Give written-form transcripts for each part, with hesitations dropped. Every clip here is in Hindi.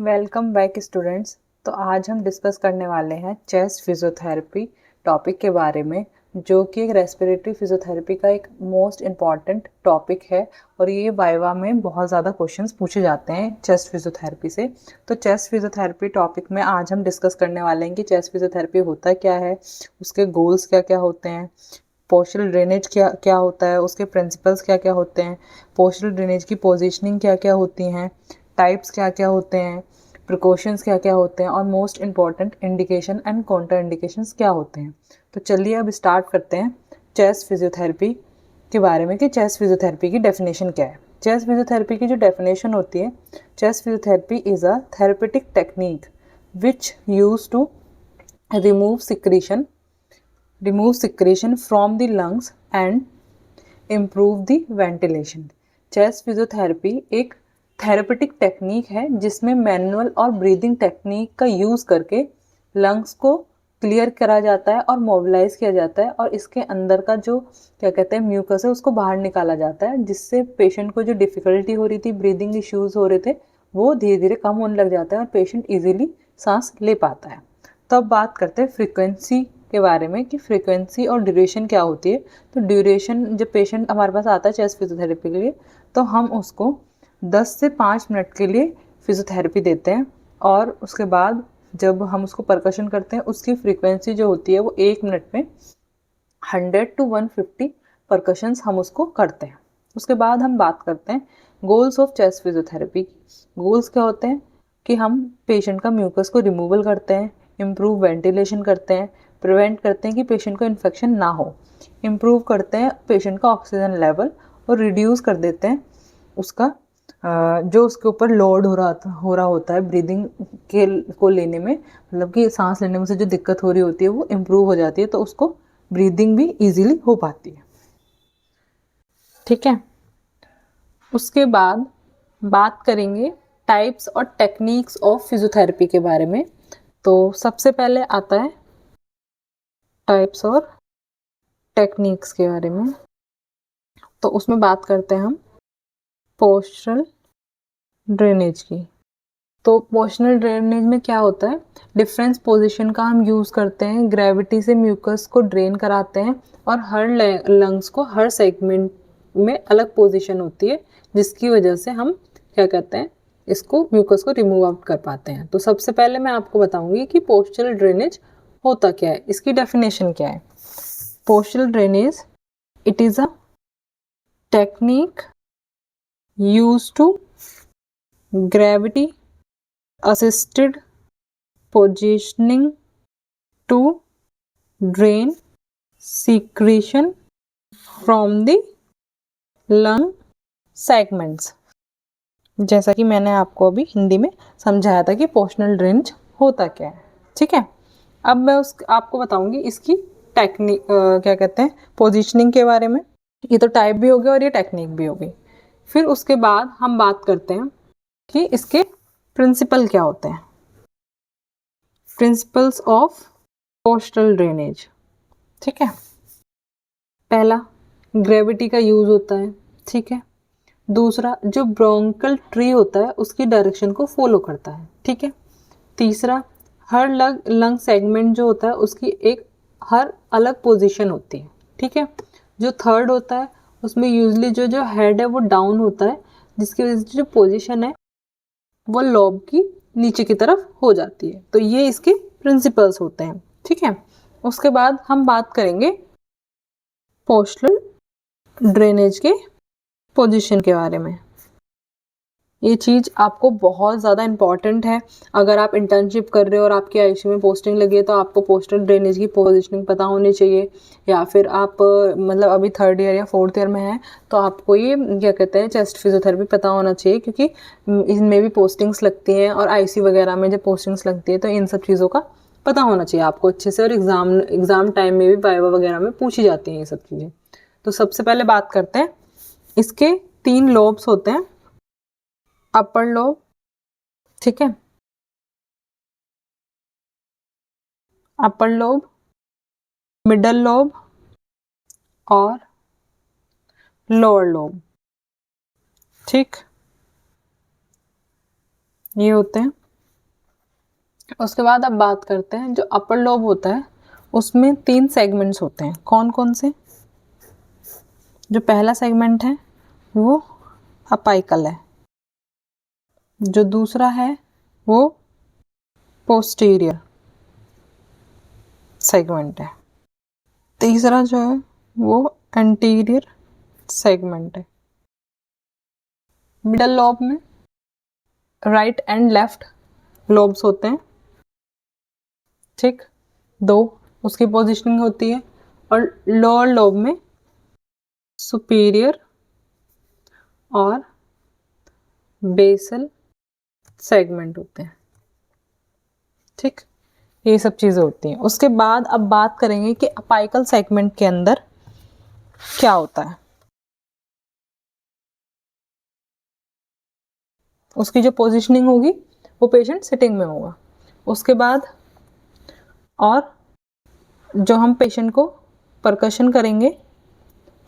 Welcome back students. तो आज हम डिस्कस करने वाले हैं चेस्ट फिजियोथेरेपी टॉपिक के बारे में, जो कि एक रेस्पिरेटरी फिजियोथेरेपी का एक मोस्ट इम्पॉर्टेंट टॉपिक है और ये वाइवा में बहुत ज़्यादा क्वेश्चंस पूछे जाते हैं चेस्ट फिजियोथेरेपी से। तो चेस्ट फिजियोथेरेपी टॉपिक में आज हम डिस्कस करने वाले हैं कि चेस्ट फिजियोथेरेपी होता क्या है, उसके गोल्स क्या क्या होते हैं, पोस्टल ड्रेनेज क्या क्या होता है, उसके प्रिंसिपल्स क्या क्या होते हैं, पोस्टल ड्रेनेज की पोजीशनिंग क्या क्या होती हैं, टाइप्स क्या क्या होते हैं, प्रिकॉशंस क्या क्या होते हैं और most important indication and counter indications क्या होते हैं। तो चलिए अब स्टार्ट करते हैं चेस्ट फिजियोथेरेपी के बारे में कि चेस्ट फिजियोथेरेपी की डेफिनेशन क्या है। चेस्ट फिजियोथेरेपी की जो डेफिनेशन होती है, chest physiotherapy is a therapeutic technique which use to remove secretion from the lungs and improve the ventilation. Chest physiotherapy एक थेरेपेटिक टेक्निक है जिसमें मैनुअल और ब्रीदिंग टेक्निक का यूज़ करके लंग्स को क्लियर करा जाता है और मोबिलाइज किया जाता है और इसके अंदर का जो क्या कहते हैं म्यूकस है उसको बाहर निकाला जाता है, जिससे पेशेंट को जो डिफ़िकल्टी हो रही थी, ब्रीदिंग इश्यूज़ हो रहे थे, वो धीरे धीरे कम होने लग जाता है और पेशेंट ईजिली सांस ले पाता है। तो अब बात करते हैं फ्रीक्वेंसी के बारे में कि फ्रीक्वेंसी और ड्यूरेशन क्या होती है। तो ड्यूरेशन, जब पेशेंट हमारे पास आता है चेस्ट फिजियोथेरेपी के लिए, तो हम उसको 10 से 5 मिनट के लिए फिजियोथेरेपी देते हैं और उसके बाद जब हम उसको परकशन करते हैं उसकी फ्रीक्वेंसी जो होती है वो 1 मिनट में 100 to 150 परकशंस हम उसको करते हैं। उसके बाद हम बात करते हैं goals of chest physiotherapy. Goals क्या होते हैं कि हम पेशेंट का म्यूकस को रिमूवल करते हैं, इम्प्रूव वेंटिलेशन करते हैं, प्रिवेंट करते हैं कि पेशेंट को इन्फेक्शन ना हो, इम्प्रूव करते हैं पेशेंट का ऑक्सीजन लेवल और रिड्यूस कर देते हैं उसका जो उसके ऊपर लोड हो रहा होता है ब्रीदिंग के को लेने में, मतलब कि सांस लेने में से जो दिक्कत हो रही होती है वो इम्प्रूव हो जाती है, तो उसको ब्रीदिंग भी इजीली हो पाती है। ठीक है, उसके बाद बात करेंगे टाइप्स और टेक्निक्स ऑफ फिजियोथेरेपी के बारे में। तो सबसे पहले आता है टाइप्स और टेक्निक्स के बारे में। तो उसमें बात करते हैं हम पोस्चरल ड्रेनेज की। तो पोस्चरल ड्रेनेज में क्या होता है, डिफरेंस पोजीशन का हम यूज़ करते हैं, ग्रेविटी से म्यूकस को ड्रेन कराते हैं और हर लंग्स को हर सेगमेंट में अलग पोजीशन होती है, जिसकी वजह से हम क्या कहते हैं इसको म्यूकस को रिमूव आउट कर पाते हैं। तो सबसे पहले मैं आपको बताऊंगी कि पोस्चरल ड्रेनेज होता क्या है, इसकी डेफिनेशन क्या है। Postural drainage, it is a technique use to gravity assisted positioning to drain secretion from the lung segments। जैसा कि मैंने आपको अभी हिंदी में समझाया था कि पोस्चरल ड्रेनेज होता क्या है। ठीक है, अब मैं आपको बताऊंगी इसकी टेक्निक क्या कहते हैं पोजीशनिंग के बारे में। ये तो टाइप भी हो गया और ये टेक्निक भी हो गई। फिर उसके बाद हम बात करते हैं कि इसके प्रिंसिपल क्या होते हैं, प्रिंसिपल्स ऑफ पोस्टल ड्रेनेज। ठीक है, पहला ग्रेविटी का यूज होता है। ठीक है, दूसरा जो ब्रोंकल ट्री होता है उसकी डायरेक्शन को फॉलो करता है। ठीक है, तीसरा हर लंग सेगमेंट जो होता है उसकी एक हर अलग पोजीशन होती है। ठीक है, जो थर्ड होता है उसमें यूजली जो जो हेड है वो डाउन होता है, जिसकी वजह से जो पोजीशन है वो लोब की नीचे की तरफ हो जाती है। तो ये इसके प्रिंसिपल्स होते हैं। ठीक है, उसके बाद हम बात करेंगे पोस्टल ड्रेनेज के पोजीशन के बारे में। ये चीज़ आपको बहुत ज़्यादा इम्पॉर्टेंट है। अगर आप इंटर्नशिप कर रहे हो और आपकी आईसीयू में पोस्टिंग लगी है तो आपको पोस्टल ड्रेनेज की पोजीशनिंग पता होनी चाहिए, या फिर आप मतलब अभी 3rd ईयर या 4th ईयर में हैं तो आपको ये क्या कहते हैं चेस्ट फिजियोथेरेपी पता होना चाहिए, क्योंकि इनमें भी पोस्टिंग्स लगती हैं और आईसीयू वगैरह में जब पोस्टिंग्स लगती है तो इन सब चीज़ों का पता होना चाहिए आपको अच्छे से, और एग्ज़ाम टाइम में भी वाइवा वगैरह में पूछी जाती हैं ये सब चीज़ें। तो सबसे पहले बात करते हैं, इसके 3 लोब्स होते हैं, अपर लोब, ठीक है, अपर लोब, मिडल लोब और लोअर लोब। ठीक, ये होते हैं उसके बाद अब बात करते हैं, जो अपर लोब होता है उसमें 3 सेगमेंट्स होते हैं। कौन कौन से? जो पहला सेगमेंट है वो अपाइकल है, जो दूसरा है वो पोस्टीरियर सेगमेंट है, तीसरा जो है वो एंटीरियर सेगमेंट है। मिडल लॉब में राइट एंड लेफ्ट लोब्स होते हैं, ठीक, 2 उसकी पोजीशनिंग होती है। और लोअर लोब में सुपीरियर और बेसल सेगमेंट होते हैं, ठीक, ये सब चीज़ें होती हैं। उसके बाद अब बात करेंगे कि अपाइकल सेगमेंट के अंदर क्या होता है। उसकी जो पोजीशनिंग होगी वो पेशेंट सिटिंग में होगा। उसके बाद और जो हम पेशेंट को परकशन करेंगे,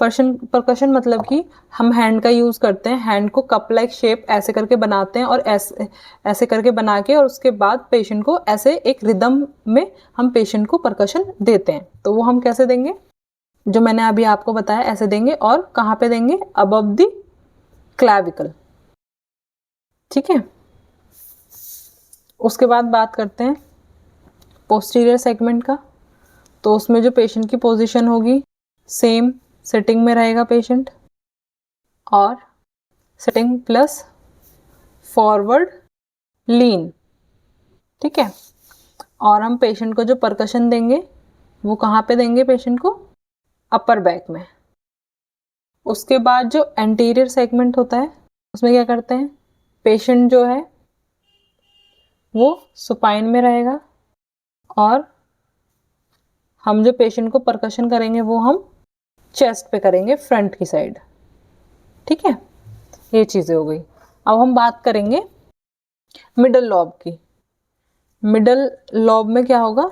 परकशन मतलब कि हम हैंड का यूज़ करते हैं, हैंड को कप लाइक शेप ऐसे करके बनाते हैं और ऐसे ऐसे करके बना के, और उसके बाद पेशेंट को ऐसे एक रिदम में हम पेशेंट को परकशन देते हैं। तो वो हम कैसे देंगे? जो मैंने अभी आपको बताया ऐसे देंगे। और कहाँ पे देंगे? अबव द क्लैविकल, ठीक है। उसके बाद बात करते हैं पोस्टीरियर सेगमेंट का। तो उसमें जो पेशेंट की पोजीशन होगी, सेम सिटिंग में रहेगा पेशेंट, और सिटिंग प्लस फॉरवर्ड लीन, ठीक है। और हम पेशेंट को जो परकशन देंगे वो कहाँ पे देंगे? पेशेंट को अपर बैक में। उसके बाद जो एंटीरियर सेगमेंट होता है उसमें क्या करते हैं? पेशेंट जो है वो सुपाइन में रहेगा, और हम जो पेशेंट को परकशन करेंगे वो हम चेस्ट पे करेंगे, फ्रंट की साइड, ठीक है। ये चीज़ें हो गई। अब हम बात करेंगे मिडल लॉब की। मिडल लॉब में क्या होगा?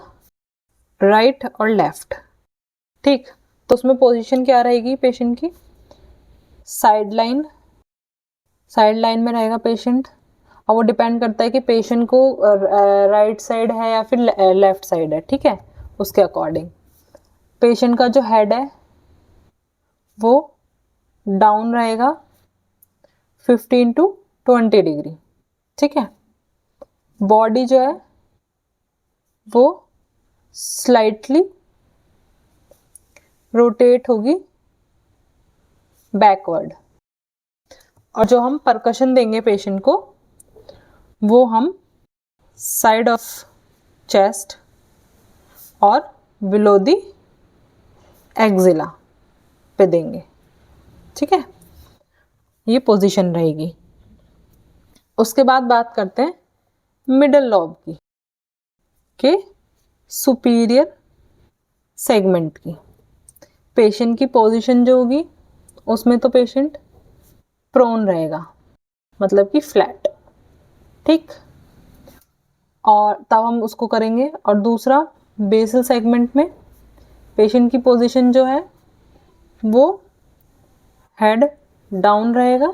राइट और लेफ्ट, ठीक। तो उसमें पोजीशन क्या रहेगी पेशेंट की? साइड लाइन, साइड लाइन में रहेगा पेशेंट। और वो डिपेंड करता है कि पेशेंट को राइट साइड है या फिर लेफ्ट साइड है, ठीक है, उसके अकॉर्डिंग। पेशेंट का जो हेड है वो डाउन रहेगा 15 टू 20 डिग्री, ठीक है। बॉडी जो है वो स्लाइटली रोटेट होगी बैकवर्ड। और जो हम परकशन देंगे पेशेंट को वो हम साइड ऑफ चेस्ट और बिलो दी एक्जिला पे देंगे, ठीक है। ये पोजीशन रहेगी। उसके बाद बात करते हैं मिडल लॉब की, के सुपीरियर सेगमेंट की। पेशेंट की पोजीशन जो होगी उसमें तो पेशेंट प्रोन रहेगा, मतलब कि फ्लैट, ठीक। और तब हम उसको करेंगे। और दूसरा बेसल सेगमेंट में पेशेंट की पोजीशन जो है वो हेड डाउन रहेगा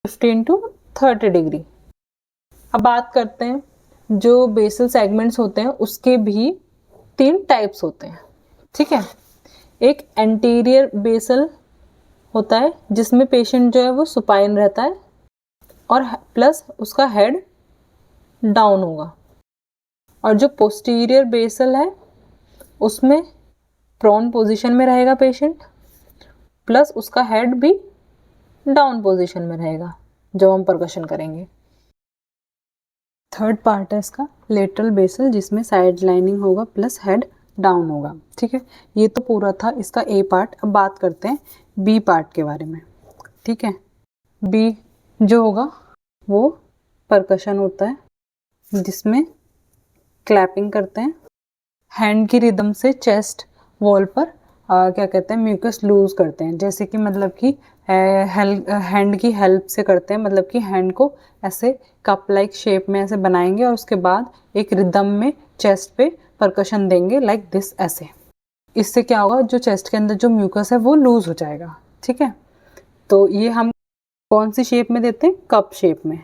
15 टू 30 डिग्री। अब बात करते हैं जो बेसल सेगमेंट्स होते हैं उसके भी 3 टाइप्स होते हैं, ठीक है। एक एंटीरियर बेसल होता है जिसमें पेशेंट जो है वो सुपाइन रहता है और प्लस उसका हेड डाउन होगा। और जो पोस्टीरियर बेसल है उसमें प्रोन पोजीशन में रहेगा पेशेंट, प्लस उसका हेड भी डाउन पोजीशन में रहेगा जब हम परकशन करेंगे। थर्ड पार्ट है इसका लेटरल बेसल, जिसमें साइड लाइनिंग होगा प्लस हेड डाउन होगा, ठीक है। ये तो पूरा था इसका ए पार्ट। अब बात करते हैं बी पार्ट के बारे में, ठीक है। बी जो होगा वो परकशन होता है जिसमें क्लैपिंग करते हैं, हैंड की रिदम से चेस्ट वॉल पर क्या कहते हैं म्यूकस लूज करते हैं, जैसे कि मतलब कि हैंड की हेल्प से करते हैं, मतलब कि हैंड को ऐसे कप लाइक शेप में ऐसे बनाएंगे और उसके बाद एक रिदम में चेस्ट पे परकशन देंगे लाइक दिस, ऐसे। इससे क्या होगा? जो चेस्ट के अंदर जो म्यूकस है वो लूज हो जाएगा, ठीक है। तो ये हम कौन सी शेप में देते हैं? कप शेप में,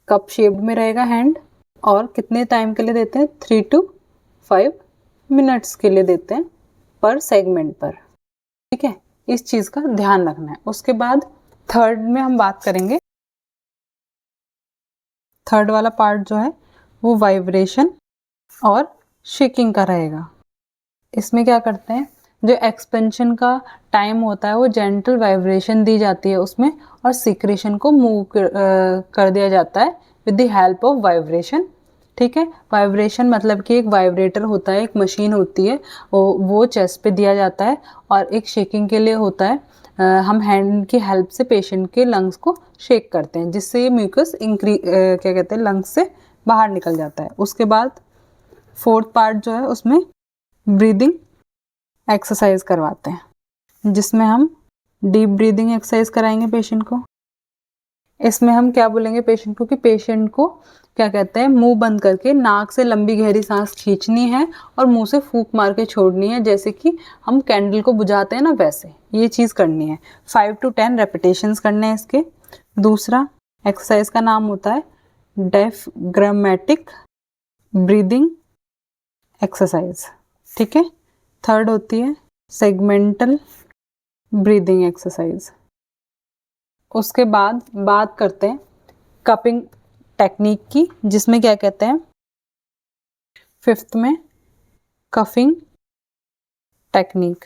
कप शेप में रहेगा हैंड, और कितने टाइम के लिए देते हैं, 3 to 5 मिनट्स के लिए देते हैं पर सेगमेंट पर। ठीक है, इस चीज़ का ध्यान रखना है। उसके बाद थर्ड में हम बात करेंगे, थर्ड वाला पार्ट जो है वो वाइब्रेशन और शेकिंग का रहेगा। इसमें क्या करते हैं, जो एक्सपेंशन का टाइम होता है वो जेंटल वाइब्रेशन दी जाती है उसमें, और सिक्रेशन को मूव कर दिया जाता है with the help of vibration. ठीक है, वाइब्रेशन मतलब कि एक वाइब्रेटर होता है, एक मशीन होती है, वो चेस्ट पे दिया जाता है, और एक शेकिंग के लिए होता है, हम हैंड की हेल्प से पेशेंट के लंग्स को शेक करते हैं, जिससे ये म्यूकस क्या कहते हैं, लंग्स से बाहर निकल जाता है। उसके बाद फोर्थ पार्ट जो है उसमें ब्रीदिंग एक्सरसाइज करवाते हैं, जिसमें हम डीप ब्रीदिंग एक्सरसाइज कराएंगे पेशेंट को। इसमें हम क्या बोलेंगे पेशेंट को, कि पेशेंट को क्या कहते हैं, मुंह बंद करके नाक से लंबी गहरी सांस खींचनी है और मुंह से फूंक मार के छोड़नी है, जैसे कि हम कैंडल को बुझाते हैं ना, वैसे ये चीज़ करनी है। 5 to 10 रेपिटेशंस करने हैं इसके। दूसरा एक्सरसाइज का नाम होता है डायफ्रामेटिक ब्रीदिंग एक्सरसाइज। ठीक है, थर्ड होती है सेगमेंटल ब्रीदिंग एक्सरसाइज। उसके बाद बात करते हैं कपिंग टेक्निक की, जिसमें क्या कहते हैं, फिफ्थ में कफिंग टेक्निक।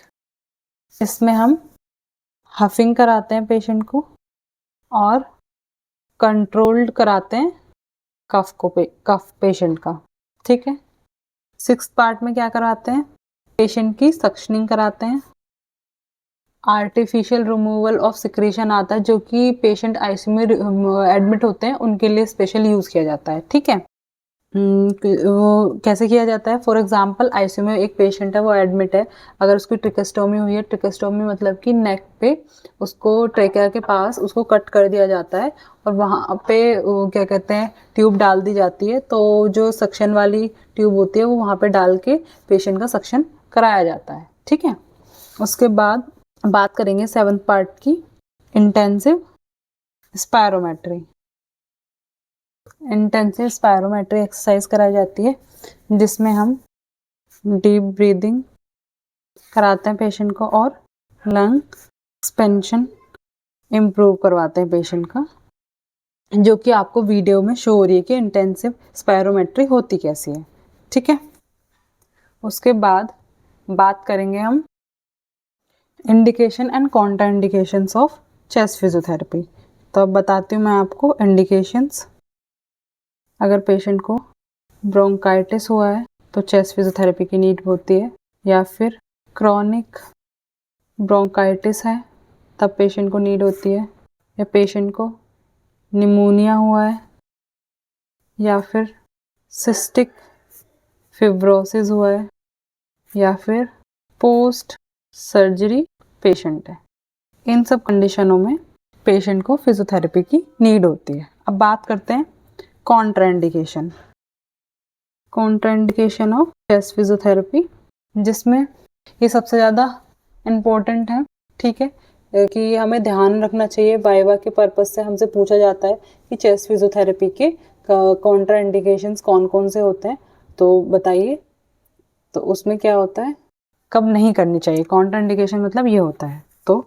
इसमें हम हफिंग कराते हैं पेशेंट को और कंट्रोल्ड कराते हैं कफ पेशेंट का। ठीक है, सिक्स्थ पार्ट में क्या कराते हैं, पेशेंट की सक्शनिंग कराते हैं। आर्टिफिशियल रिमूवल ऑफ सिक्रेशन आता है, जो कि पेशेंट आईसीयू में एडमिट होते हैं उनके लिए स्पेशल यूज़ किया जाता है। ठीक है, वो कैसे किया जाता है, फॉर एग्जांपल आईसीयू में एक पेशेंट है, वो एडमिट है, अगर उसकी ट्रिकेस्टोमी हुई है, ट्रिकेस्टोमी मतलब कि नेक पे उसको ट्रेकिया के पास उसको कट कर दिया जाता है, और वहाँ पे क्या कहते हैं, ट्यूब डाल दी जाती है, तो जो सक्शन वाली ट्यूब होती है वो वहाँ पे डाल के पेशेंट का सक्शन कराया जाता है। ठीक है, उसके बाद बात करेंगे सेवंथ पार्ट की, intensive spirometry. Intensive spirometry exercise कराई जाती है, जिसमें हम डीप ब्रीदिंग कराते हैं पेशेंट को और लंग एक्सपेंशन इम्प्रूव करवाते हैं पेशेंट का, जो कि आपको वीडियो में शो हो रही है कि इंटेंसिव स्पायरोमेट्री होती कैसी है। ठीक है, उसके बाद बात करेंगे हम indication and Contra indications of chest physiotherapy. तो अब बताती हूँ मैं आपको इंडिकेशंस। अगर पेशेंट को ब्रोंकाइटिस हुआ है तो चेस्ट फिजियोथेरेपी की नीड होती है, या फिर क्रॉनिक ब्रोंकाइटिस है तब पेशेंट को नीड होती है, या पेशेंट को निमोनिया हुआ है, या फिर सिस्टिक फिब्रोसिस हुआ है, या फिर पोस्ट सर्जरी पेशेंट है। इन सब कंडीशनों में पेशेंट को फिजियोथेरेपी की नीड होती है। अब बात करते हैं contraindication. Contraindication of chest physiotherapy, जिसमें ये सबसे ज़्यादा इम्पोर्टेंट है। ठीक है, कि हमें ध्यान रखना चाहिए, वाइवा के पर्पज़ से हमसे पूछा जाता है कि चेस्ट फिजियोथेरेपी के कॉन्ट्राइंडिकेशंस कौन कौन से होते हैं, तो बताइए। तो उसमें क्या होता है, कब नहीं करनी चाहिए। कॉन्ट्राइंडिकेशन मतलब ये होता है, तो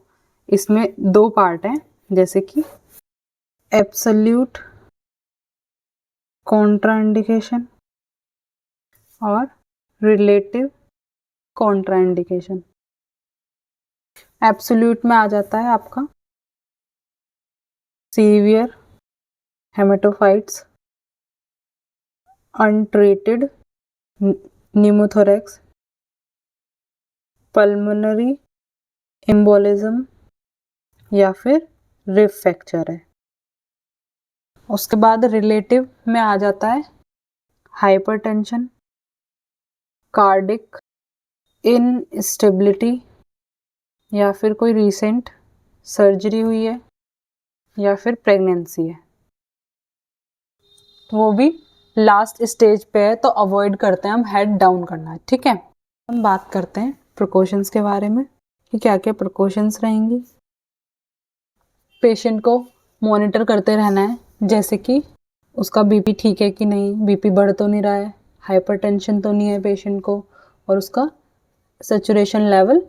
इसमें दो पार्ट हैं, जैसे कि एब्सोल्यूट कॉन्ट्राइंडिकेशन और रिलेटिव कॉन्ट्राइंडिकेशन। एब्सोल्यूट में आ जाता है आपका severe hematophytes, untreated pneumothorax, pulmonary embolism, या फिर रिब फ्रैक्चर है। उसके बाद रिलेटिव में आ जाता है हाइपरटेंशन, कार्डिक इनस्टेबिलिटी, या फिर कोई रीसेंट सर्जरी हुई है, या फिर प्रेगनेंसी है। तो वो भी लास्ट स्टेज पे है, तो अवॉइड करते हैं हम हेड डाउन करना है। ठीक है, हम बात करते हैं प्रिकॉशंस के बारे में कि क्या क्या प्रिकॉशंस रहेंगी। पेशेंट को मॉनिटर करते रहना है, जैसे कि उसका बीपी ठीक है कि नहीं, बीपी बढ़ तो नहीं रहा है, हाइपरटेंशन तो नहीं है पेशेंट को, और उसका सैचुरेशन लेवल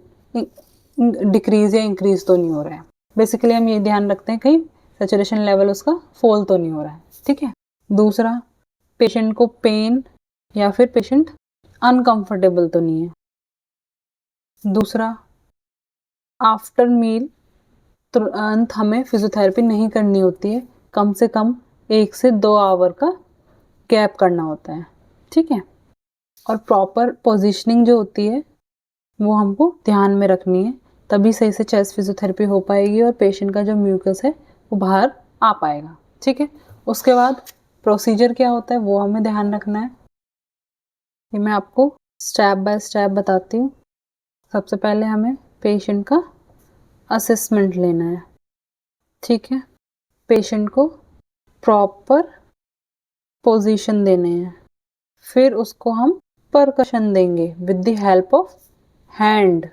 डिक्रीज या इंक्रीज तो नहीं हो रहा है। बेसिकली हम ये ध्यान रखते हैं कहीं सैचुरेशन लेवल उसका फॉल तो नहीं हो रहा है, ठीक है। दूसरा, पेशेंट को पेन या फिर पेशेंट अनकंफर्टेबल तो नहीं है। दूसरा, आफ्टर मील तुरंत हमें फिजियोथेरेपी नहीं करनी होती है, कम से कम 1 से 2 आवर का गैप करना होता है, ठीक है। और प्रॉपर पोजीशनिंग जो होती है वो हमको ध्यान में रखनी है, तभी सही से चेस्ट फिजियोथेरेपी हो पाएगी और पेशेंट का जो म्यूकस है वो बाहर आ पाएगा, ठीक है। उसके बाद प्रोसीजर क्या होता है वो हमें ध्यान रखना है। ये मैं आपको स्टेप बाय स्टेप बताती हूँ। सबसे पहले हमें पेशेंट का असेसमेंट लेना है, ठीक है। पेशेंट को प्रॉपर पोजीशन देने हैं, फिर उसको हम परकशन देंगे with the help of hand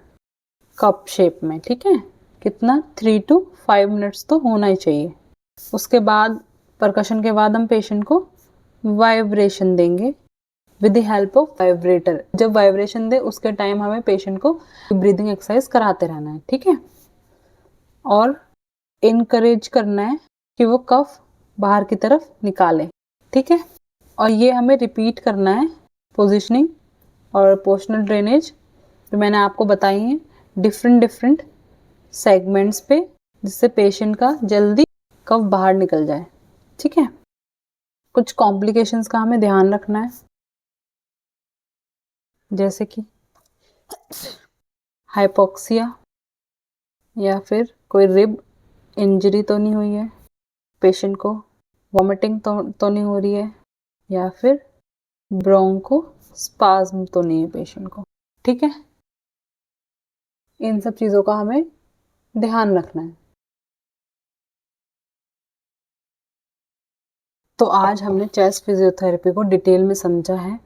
cup shape में, ठीक है। कितना 3 to 5 मिनट्स तो होना ही चाहिए। उसके बाद परकशन के बाद हम पेशेंट को वाइब्रेशन देंगे with the help of vibrator. जब वाइब्रेशन दे उसके टाइम हमें पेशेंट को ब्रीदिंग एक्सरसाइज कराते रहना है, ठीक है। और इनकरेज करना है कि वो कफ बाहर की तरफ निकाले, ठीक है। और ये हमें रिपीट करना है, पोजीशनिंग और पोस्टनल ड्रेनेज जो मैंने आपको बताई हैं डिफरेंट सेगमेंट्स पे, जिससे पेशेंट का जल्दी कफ बाहर निकल जाए, ठीक है। कुछ कॉम्प्लिकेशंस का हमें ध्यान रखना है, जैसे कि हाइपोक्सिया या फिर कोई रिब इंजरी तो नहीं हुई है, पेशेंट को वॉमिटिंग तो नहीं हो रही है, या फिर ब्रोंको स्पाज्म तो नहीं है पेशेंट को, ठीक है। इन सब चीज़ों का हमें ध्यान रखना है। तो आज हमने चेस्ट फिजियोथेरेपी को डिटेल में समझा है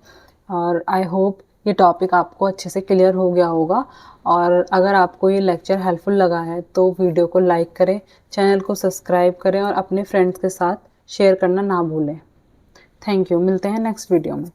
और आई होप ये टॉपिक आपको अच्छे से क्लियर हो गया होगा। और अगर आपको ये लेक्चर हेल्पफुल लगा है तो वीडियो को लाइक करें, चैनल को सब्सक्राइब करें और अपने फ्रेंड्स के साथ शेयर करना ना भूलें। Thank you. मिलते हैं नेक्स्ट वीडियो में।